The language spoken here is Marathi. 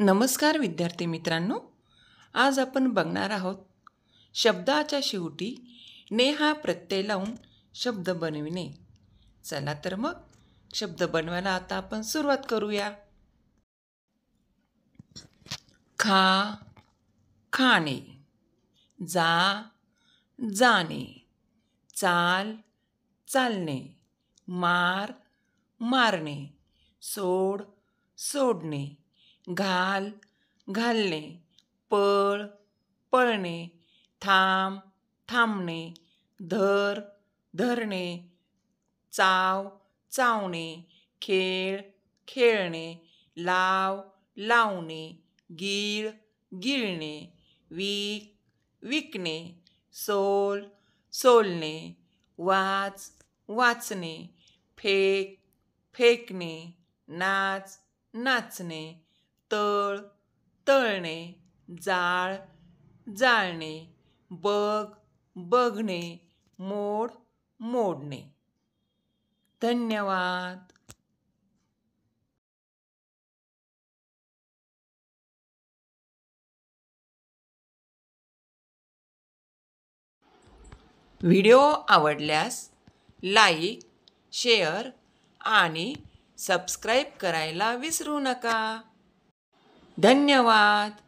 नमस्कार विद्यार्थी मित्रांनो, आज आपण बघणार आहोत शब्दाच्या शेवटी ने हा प्रत्यय लावून शब्द बनविणे. चला तर मग शब्द बनवायला आता आपण सुरुवात करूया. खा, खाणे. जा, जाणे. चाल, चालणे. मार, मारणे. सोड, सोडणे. घाल, घालणे. पळ, पळणे. थांब, थांबणे. धर, धरणे. चाव, चावणे. खेळ, खेळणे. लाव, लावणे. गीळ, गिळणे. विक, विकणे. सोल, सोलणे. वाच, वाचणे. फेक, फेकणे. नाच, नाचणे. तळ, तळणे. जाळ, जाळणे. बघ, बघणे. मोड, मोडणे. धन्यवाद. व्हिडिओ आवडल्यास लाईक, शेअर आणि सबस्क्राईब करायला विसरू नका. धन्यवाद.